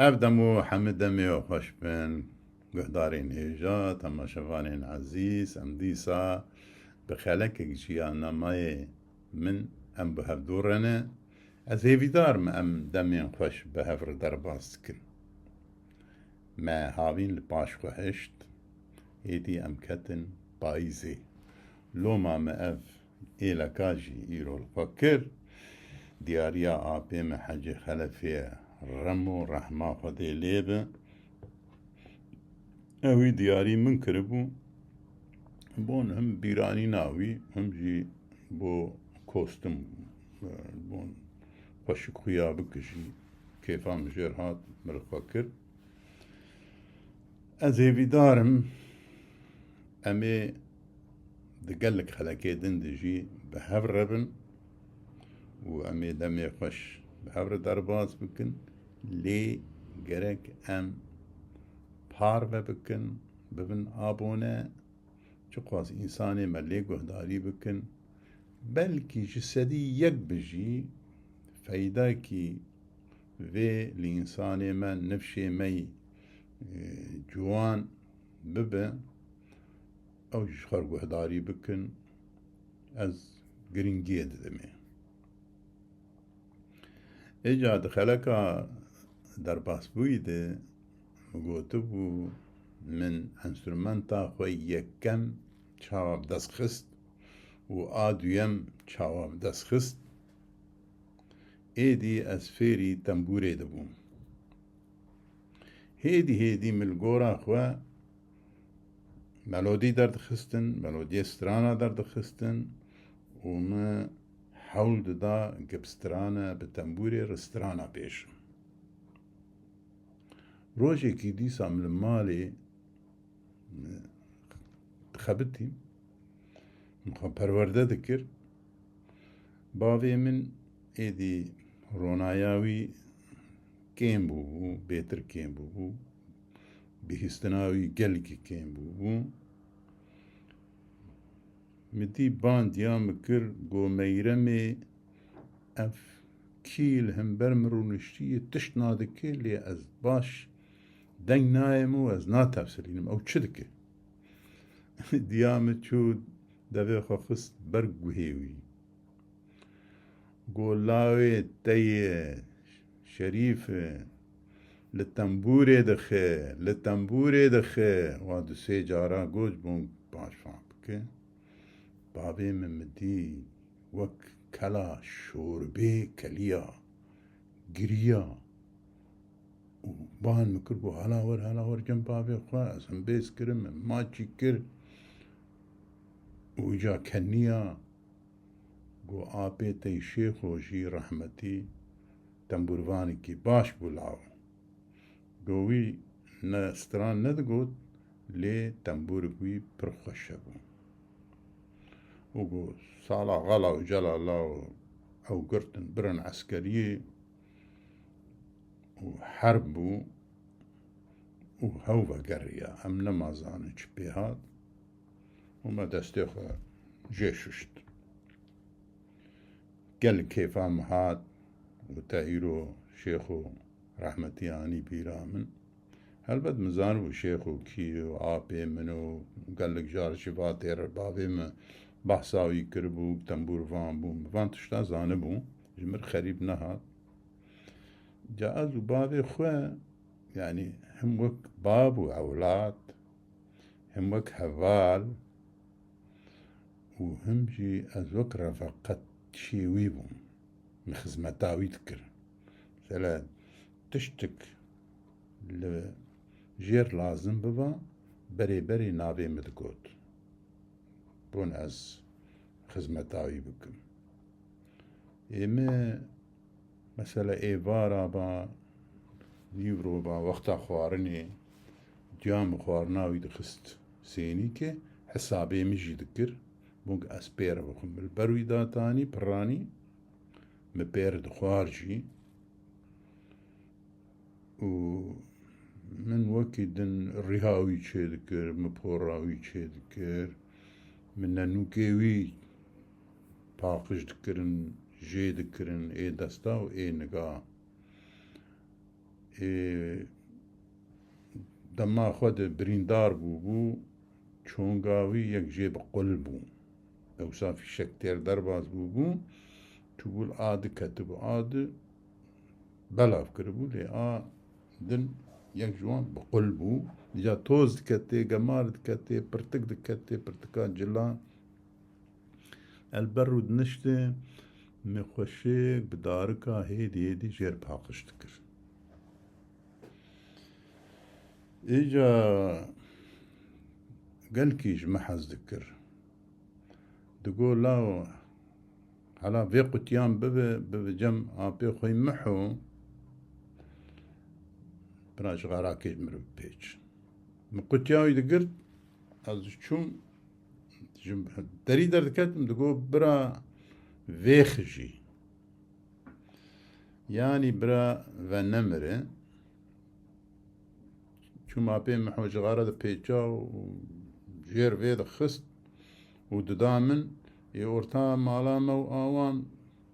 أبدمو حمد دمي وخوش بن قهدارين إيجا تما شفانين عزيز أم ديسا بخلك جيانا ماي من أم بهفدورنا از هيفيدار ما أم دمي خوش بهفر درباسكن ما هاوين لباش خوشت إيدي أم كتن بايزي لو ما أف إيلا كاجي إيرو الفكر دياريا آبي محجي خلفية رمو رحمة خدي ليبه اوی دیاری من کربو بون هم بیرانی ناوی هم جی بو کوستم بون خوش خویا بکشی کیفا مجر هات مرخوا کرد از هیوی دارم امی دقلق خلقه دندجی به هفر ربن و امی دمی خوش به هفر درباز بکن لی گرک ام پار بکن ببن آبونه چه قواس إنساني ملي قهداري بكن بلكي جسدي يك بجي فايداكي في لإنساني ما نفشي مي جوان ببا أو جخر قهداري بكن از گرنگية دمي إجا دخلكا در باسبوي ده مقوتبو من انسترومنتا خوي يكم چاواب دست خست و آدویم چاواب دست خست ایدی از فیری تنبوره دبوم هیدی ملگورا خوا ملودی درد خستن ملودی استرانا درد خستن و ما حول دا گبسترانا بتنبوره رسترانا پیشم روشي كي ديسا من المالي خبتي مخا پرورده دكر باوی من ایدی رونایاوی کم بو بهتر کم بو بهستناوی گلکی کم بو مدی باند یا مکر گو میرمی اف کیل هم برمرونشتی تشنا دکر لی از باش دنگ نایمو از ناتفسرینم او چه دکر دیام چود دوی خواست برگو هیوی قولاوي تي شريف للتنبوري دخي وادو سيجارا قوج بون باش فابك بابي من مدي وك كلا شوربي كليا قريا وبان مكربو هلا ور جنب بابي خوا اسم بيس كرم ما تشكر وجا كنيا گو آپی تی شیخ و جی رحمتی تنبوروانی کی باش بلاو گوی نه ستران ندگود لی تنبور گوی پرخوشه بو و گو سالا غلا و جلالا او گرتن برن عسکری و حرب بو و هوا گریا ام نمازانه چه بیهاد و ما دسته خواه جيششت قال كيف هات وتايرو شيخو رحمتي اني بيرامن هل بد مزانو شيخو كيو آبي منو قال لك جار شفاتير بابي ما بحثاوي كربو تنبور فان بو فان تشتا زانبو جمر خريب نهات جازو بابي خواه يعني هم وك باب وأولاد هم وك هفال وهم جي أزوك رفقت شيويبهم مخزمتاوي تكر سلا تشتك لجير لازم ببا بري نابي مدقوت بون از خزمتاوي بكم إما مثلا إيبارا با نيورو با وقتا خوارني جام خوارناوي دخست سيني كي حسابي مجي ذكر بونك أسبير بخم البروي داتاني براني مبير دخوارجي و من وكيدن الرهاوي تشي ذكر مبوراوي تشي ذكر من نوكيوي باقش ذكرن جي ذكرن اي دستا و اي نقا دما خود بریندار بو چونگاوی یک جیب قل بو او صافي شكتير درباز بو تقول كتب بلاف كربو لي دن يك جوان بقل بو جا توز دكتي قمار دكتي برتك دكتي برتكان جلان البرود نشتي مخوشيك بداركا هيدي جير باقش تكر إجا قال كيج محز ذكر تقول لا على في قتيان بجم عبي خوي محو براش غراكيج مرب بيج مقتياوي دقرت از شوم جم دري دركتم تقول برا فيخجي يعني برا فنمره شو ما بين محوج غارة بيجا وجير فيد خست وددامن يورتا مالاما وآوان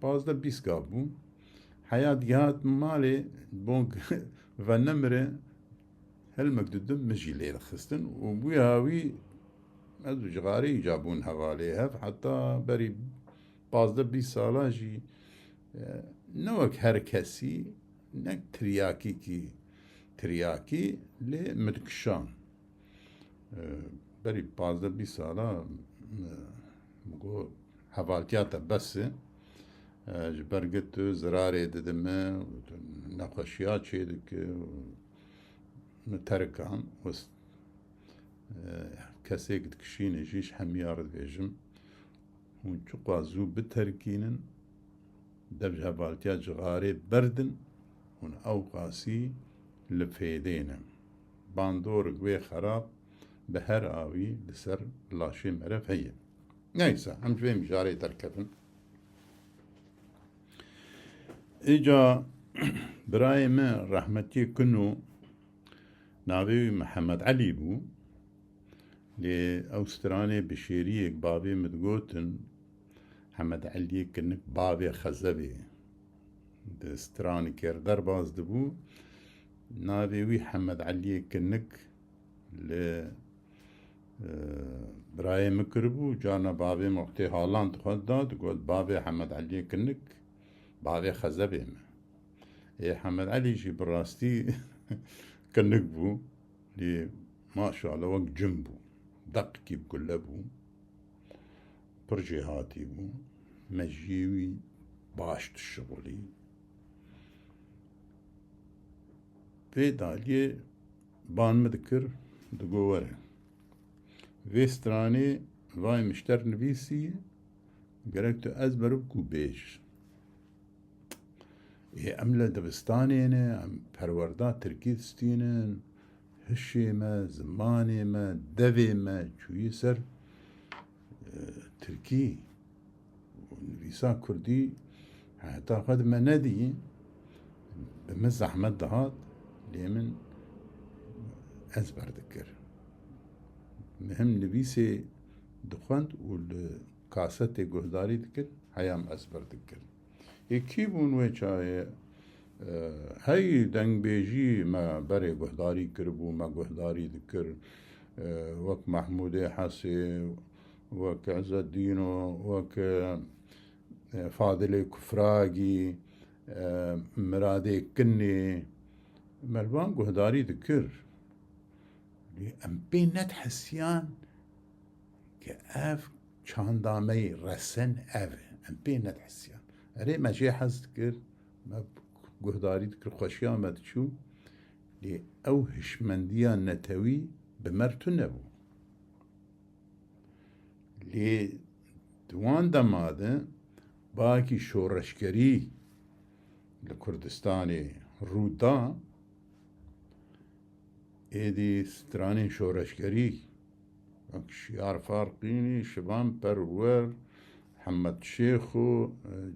بازدا بيسكابو حياة جهات مالي بونك فنمره هل مقدودم مجي ليل خستن وبوياوي ازو جغاري يجابون هواليها حتى بري بازدا 20 سالا جي نوك هركسي نك ترياكي لمدكشان بري بازدا 20 سالا مقول هوالتياتا بس جبرقت زراري ددمه نقاشيات شيدك متركان وست كسيك دكشين جيش حميار دبيجم ونشو قازو بتركينن دبج هبالتيا جغاري بردن ون او قاسي لفيدينا باندور قوي خراب بهر آوي لسر لاشي مرف هي نيسا هم جوي مجاري تركبن إجا براي من رحمتي كنو ناوي محمد علي بو لأوستراني بشيريك بابي مدقوتن محمد علي كنك بابي خزبي دستراني كير درباز دبو ناوي وي محمد علي كنك ل براي مكربو جانا بابي مقتي هالان تخدد تقول بابي محمد علي كنك بابي خزبي إيه محمد علي جي براستي كنك بو لي ما شاء الله وقت جنبو دق كيب كله بو برجيهاتي بو مجيوي باشت الشغلي في دالي بان مذكر دقوره في ستراني واي مشتر نبيسي قرأت أزبر بكو بيش إيه أملا دبستانينا أم پروردات تركيستينا هشيما زمانيما دويما شويسر تركي ونبيسا كردي حتى قد ما ندي بمزح مدهات ليمن أزبر ذكر مهم نبيسي دخند والكاسة قهداري ذكر حيام أزبر ذكر يكيبون ويشاية هاي دنگ بيجي ما بري قهداري كربو ما قهداري ذكر وك محمود حسي وك عز الدين وك فاضل كفراقي مرادي كني ملبان قهداري ذكر ام بين نتحسيان كأف چاندامي رسن اف ام بين نتحسيان اري ما جي حز ذكر ما قهداري ذكر خوشيان ما تشو لي او هشمنديان نتوي بمرتو نبو لي دوان دماده باكي شورشكري لكردستاني رودا ايدي ستراني شورشكري شيار فارقيني شبان برور محمد شيخو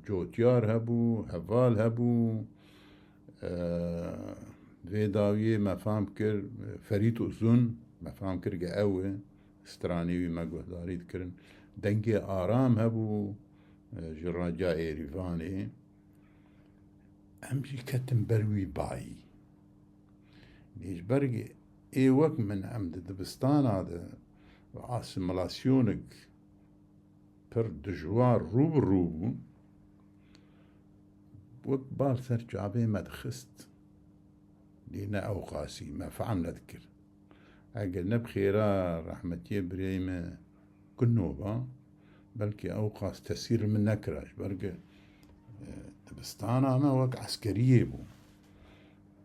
جوتيار هبو هفال هبو فيداوية ما فهم كر فريد أزون ما فهم كر قاوة ستراني ما قهداري ذكرن دنجي آرام هبو جراجا إيريفاني أمشي كتم بروي باي ليش برقي اي وقت من عمد دبستان هذا اسيميلاسيونك پر دجوار روبو وقت بالسر جابي مدخست لينا أوقاسي ما فعم نذكر عقلنا بخيرا رحمتي بريمة كنوبة بلكي أوقاس تسير من نكراش برقى دبستانا ما وقت عسكرية بو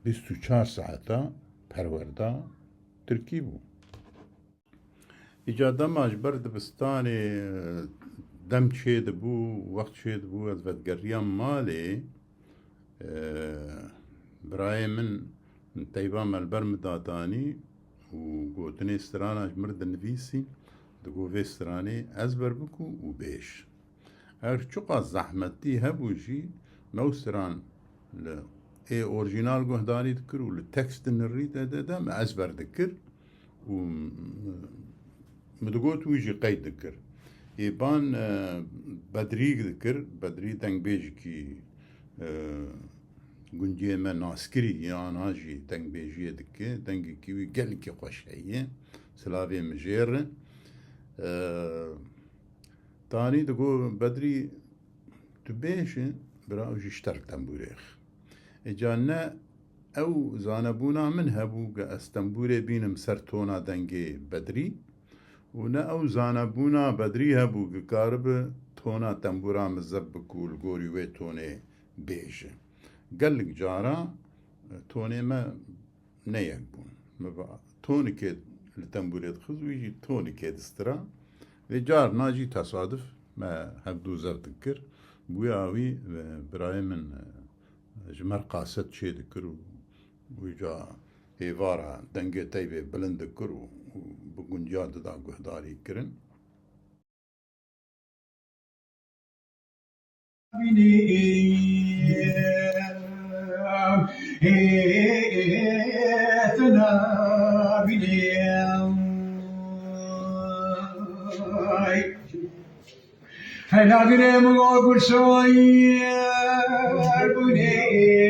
24 ساعتا پروردا تركي بو إجا دماج بر دبستاني دم شيد بو وقت شيد بو از ودقريام مالي براي من تيبام البرم داتاني وقوتني استرانا مرد النفيسي دقو في استراني أزبر بكو وبيش هر شقا زحمتي هبوشي موستران ل اي اورجينال قهداني ذكر والتكست النريد ده ما أزبر ذكر و مدقوت ويجي قيد ذكر يبان بدريق ذكر بدري تنگ بيجي كي گنجي ما ناسكري يعني هاجي تنگ بيجي دكي تنگ كيوي قل كي خوش هي سلافي مجير تاني دقو بدري تبيش براوجي اشترك تنبوريخ اجانا او زانبونا من هبو استنبوري بينم سرتونا دنگي بدري ونا او زانبونا بدري هبو كارب تونا تنبورا مزبكو الغوري وي توني بيش قالك جارا توني ما نيكبون ما توني كيد التنبوري تخز ويجي توني كيد استرا جار ناجي تصادف ما هبدو زرتكر بوياوي براي من جمر قاست شي ذكر ويجا هيفارا دنگي تيبي بلند ذكر وبقنجاد دا قهداري كرن هلا قريم وقول شوير بني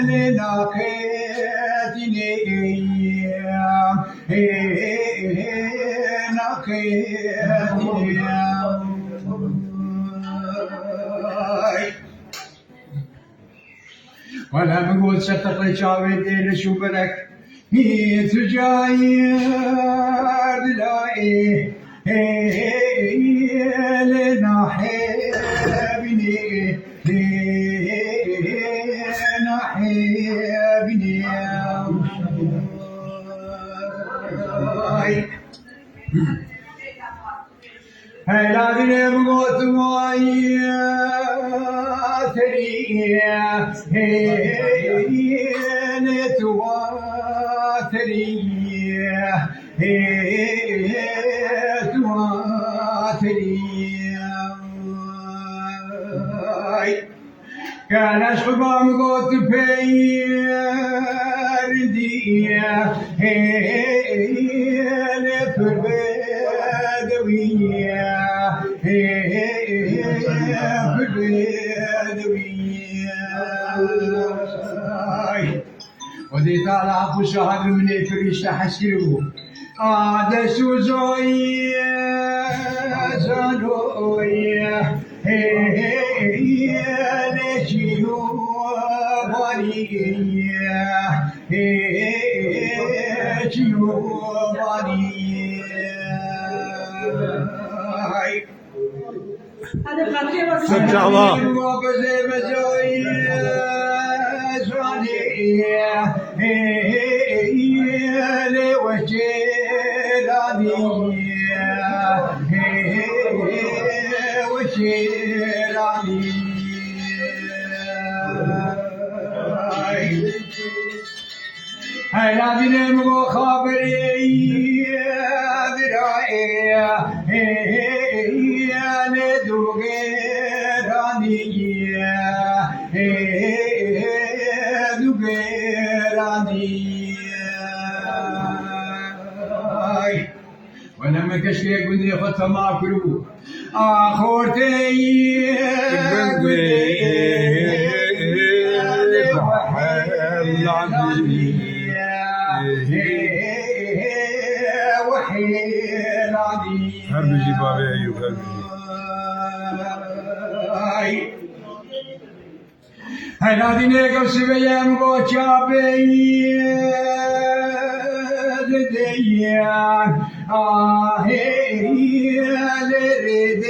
لنا كاتني ولا بقول شتقي شاوي دير شو برك هي تجاير دلائي لنا حبني لنا حبني هلا دني بقوت ماي تريا نتواتريا كان اشخبام قوت بيرديا لفربدويا ودي طالع ابو شهر من فريش تحسكرو عاد شو زويا زانويا لشيو باريا شيو باريا هذا خاطري بس سجاوا هلا بنم وخابري ذرائي لدوغراني ولما كشفي قلني خدت ما كرو آخورتي هر بجي بابي أيوب هر بجي هلا دينيكو سبيام قوچا ديان لرد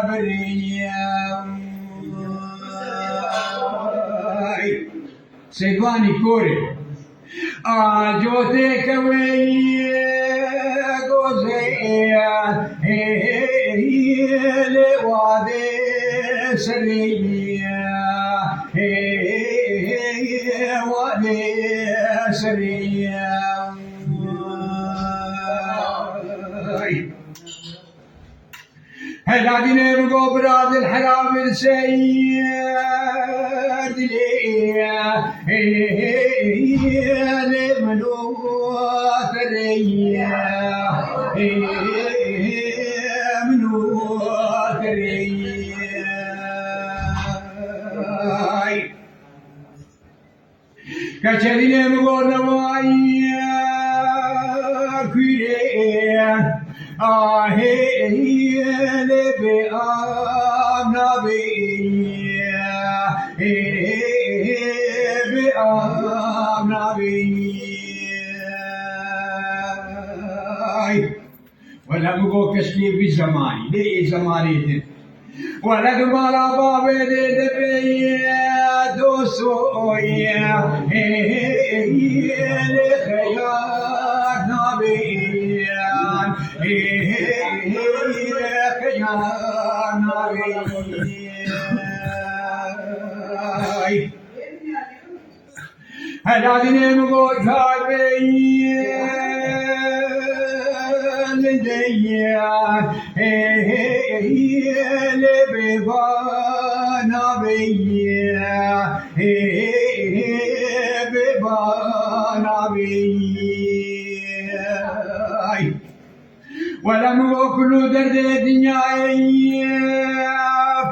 بريا سيدواني كوري جوتي كوي غوزيا لوادي سريا وادي سريا هلا ديني بقبرات الحرام السيد لي منوث ريا منوث ريا كشري مغنوايا كيريا لبي آمنا بيا بآمنا بيا ولا بقو كشكي في زماني ليه زماني ولد مالا بابي دبيا دوسويا لخيار نبيا خيار نبيا هلا ديني مغوثار بيا لديان لبيبانا بيا بيبانا بيا ولم أكل درد الدنيا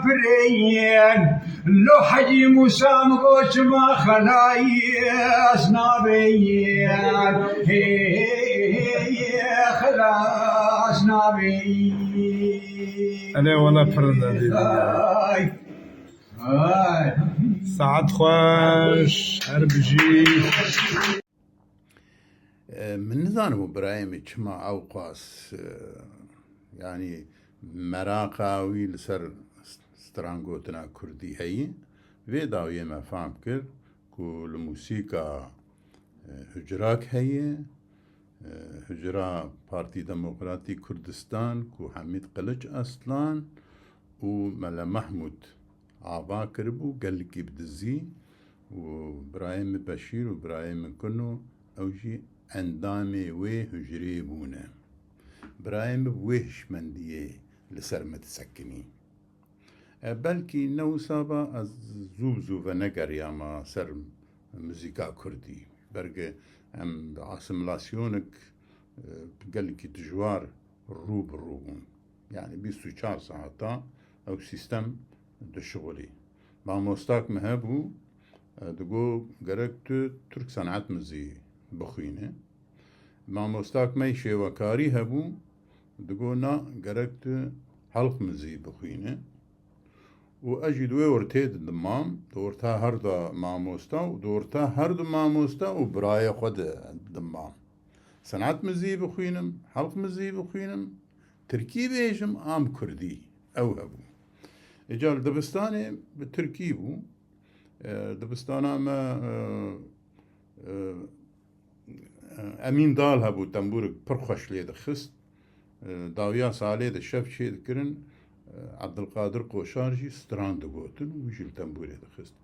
فريان لو حجي موسى مغوش ما خلايس نابيان خلاص نابي أنا ولا فرد ساعات خوش هر بجي من نظام برايم چما اوقاس يعني مراقاوي لسر سترانگوتنا كردي هي في داوية ما فهم كر كو الموسيقى هجراك هي هجرا بارتي ديمقراطي كردستان كو حميد قلج أصلان وملا محمود عبا كربو قلقي بدزي وبراهيم بشير وبراهيم كنو أوجي اندامي وي هجري بونا براهيم بويش منديه لسر متسكني بلكي نو سابا زوزو ونقر ياما سر موسيقى كردي برقى ام اسيميلاسيونك بقلكي تجوار الروب الروبون يعني 24 ساعة او سيستم دشغلي مع موستاك مهبو دقو قرقت ترك صنعت مزي بخوينه مع موستاك ميشي وكاري هبو دقونا قرقت حلق مزي بخوينه وأجد وورتيد الدمام دورتها هردا ماموستا ودورتها هرد ماموستا وبرايا خد الدمام صنعت مزي بخوينم حلق مزي بخوينم تركيب ايشم عام كردي او هبو اجال دبستاني بتركيبو دبستانا ما امين دال هبو تنبورك برخش ليد خست داويا صالي الشف شي ذكرن عبد القادر قوشارجي ستراند قوتن ويجي التنبوري دخست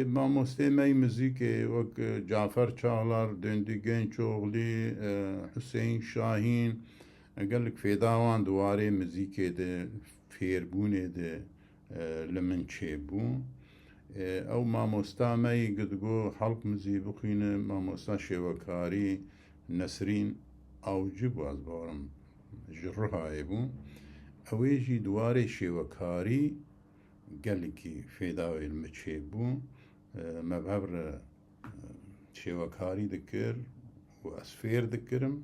ما مستمعي موسيقى وك جعفر چاغلار دندي گنچوغلي حسين شاهين قال لك في داوان دواري موسيقى ده فيربوني ده لمن تشيبو او ما مستمعي قد قو حلق مزي بخينه ما مستشي وكاري نسرين او جبو از بارم جرها يبو ئەوێژی دوارێ شێوەکاری گەلێکی فێداوێ مەچێ بوو مەبهەبر شێوەکاری دەکرد و ئەسفێر دەکردم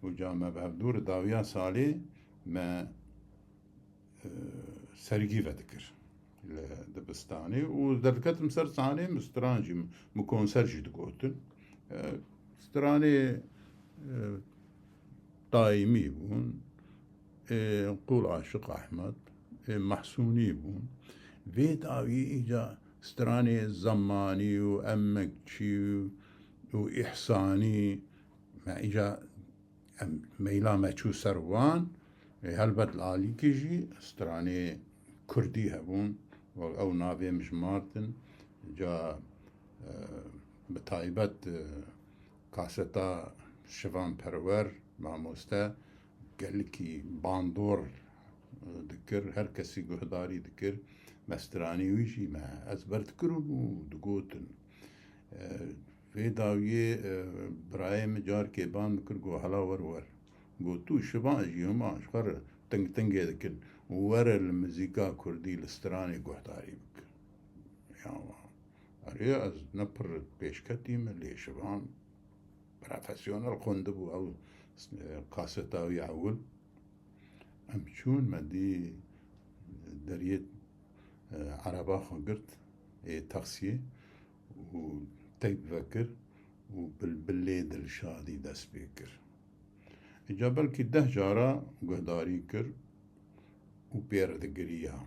و جا مەبهەب دوور داویا ساڵێ مە سەرگیڤە دەکرد لە دەبستانێ و دەکەتم سەر سانێ مسترانجی مکۆنسەرژی دەگوتن سترانێ دائمی بوون قول عاشق ئەحمەد محسوونی بوون vê dawî îca stranê zemanî û emmekçî û îhsanî me îca em meyla me çû ser wan helbet li alîkê jî stranê Kurdî hebûn ew navê mijmartin ca bi taybet kaseta şivan perwer mamoste gelekî bandor dikir her kesî guhdarî dikir me stranî wî jî me ezber dikirim û digotin vê dawiyê birayê min carkê ban dikir got hela wer got tu şivan jî hema ji xwe re tingê dikin were li muzîka Kurdî li stranê guhdarî bikir erê ez ne pir pêşketî me lê şivan profesyonel xwendibû ew kaseta wî ewil em çûn me dî deriyê ereba xwe girt ê taxiyê û teyp vekir û bilbilê Dilşadî dest pê kir îca belkî 10 cara guhdarî kir û pêr digiriya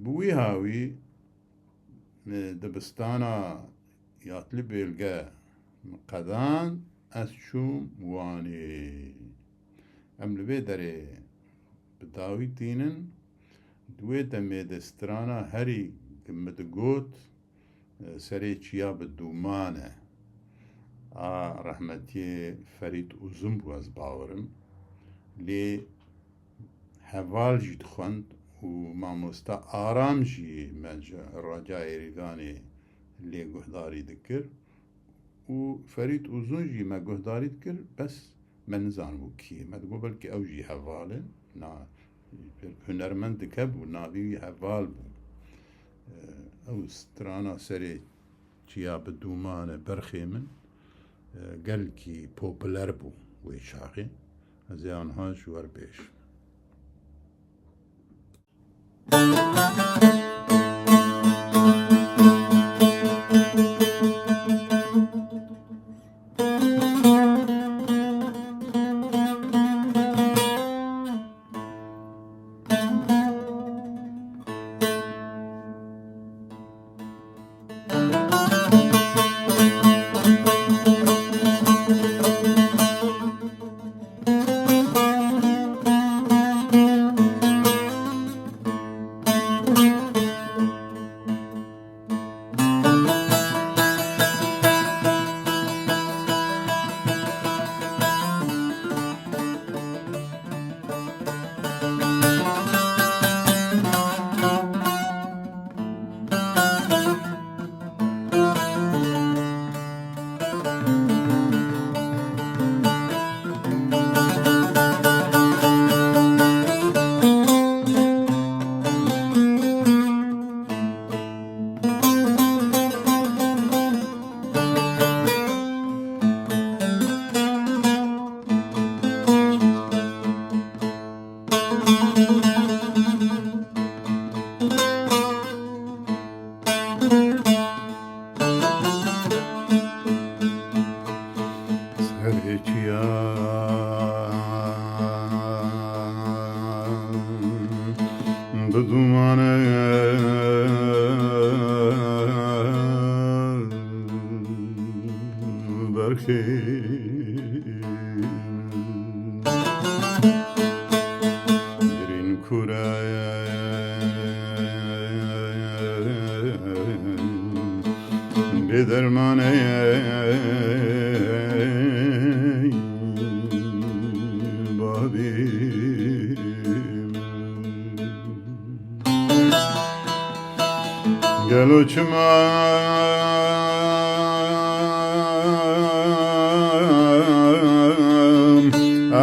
bi wî hawî dibistana yatlî bêlge qedan ez çûm wanê em li vê derê bi dawî tînin duê demê de strana herî me digot serê çiya bi dûman e a rehmetiyê Ferîd Uzun bû ez bawerim lê heval jî dixwend û mamoste Aram jî me raca Êrîvanê lê guhdarî dikir û Ferîd Uzun jî me guhdarî dikir bes me nizanibû kî ye me digot belkî ew jî heval e hunermend dikebû navî wî heval bû ew strana serê çiya bi dûman e berxê min gelekî popüler bû wê çaxê ez ê anha ji wer bêjim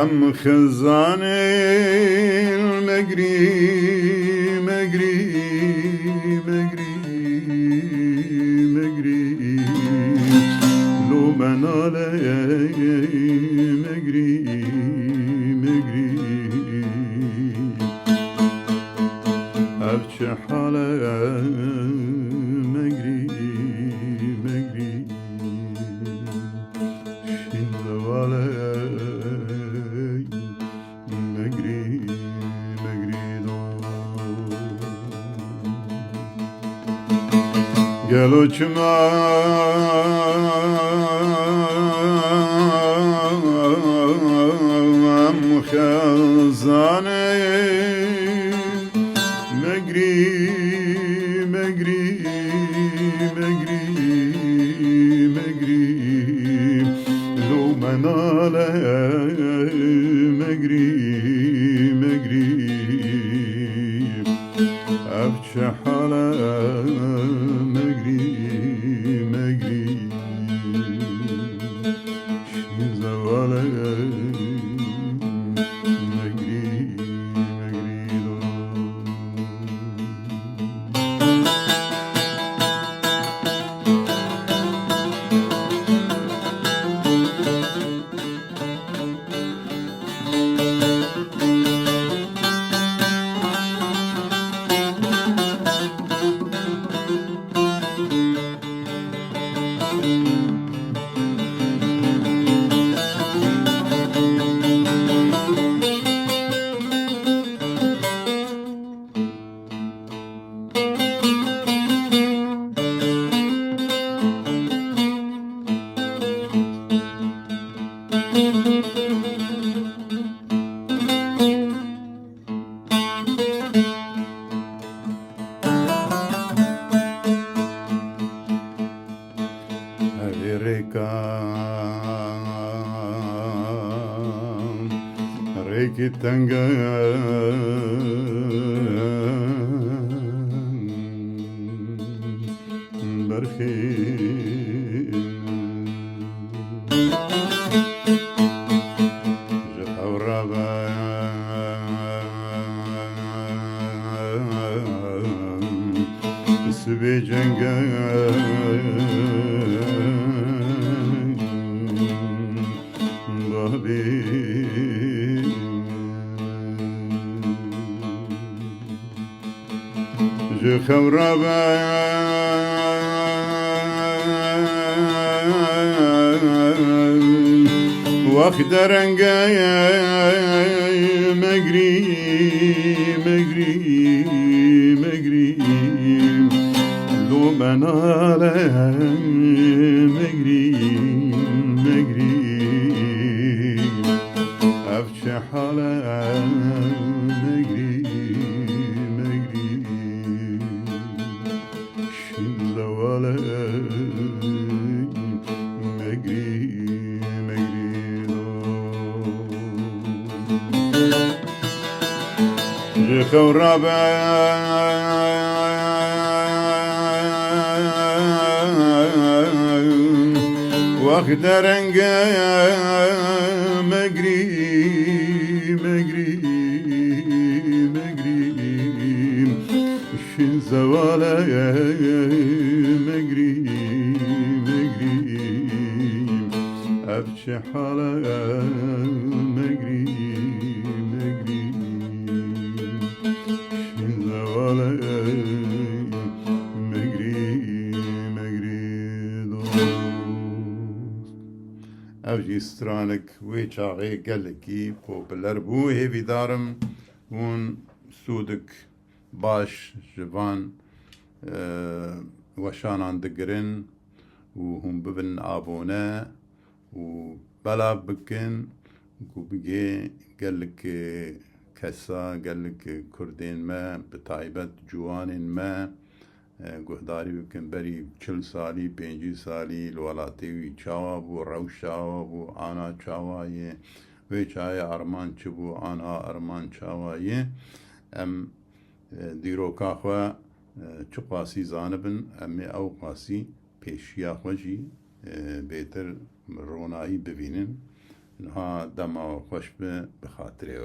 ام خزانه مگری مگری مگری مگری لو مناله مگری مگری افچه حاله مگری مگری شین زواله مگری مگری دو گلو چما خزانه مگری مگری مگری مگری لو مناله مگری مگری ابچه حاله مگری مگری شین زواله مگری مگری دو ريكي تنجا برخي جفا ورابا سبي جنجا جو خورابا وقت رنگا مگری مگری مگری لو مناله مگری مگری افچه حاله مگری مگری شین زواله مگری مگری دو خورابا وقت رنگا مگری مگری مگری شین زواله مگری مگری ابچه حاله مگری مگری شین زواله مگری مگری دوست اوجی سترانک وی چاقی گلکی پوپلر بو هیوی دارم ون سودک باش جوان وشانان دگرن و هم ببن آبونه و بلا بکن و بگی گلک کسا گلک کردین ما بتایبت جوانین ما گهداری بکن بری 40 سالی 50 سالی الولاتی وی چاوا بو روش چاوا بو آنا چاوایه وی چای ارمان چه بو آنا ارمان چاوایه ام دیروکا خوا چه قاسی زانبن امی او قاسی پیشیا خوشی بهتر رونایی ببینن انها دما خوش به خاطره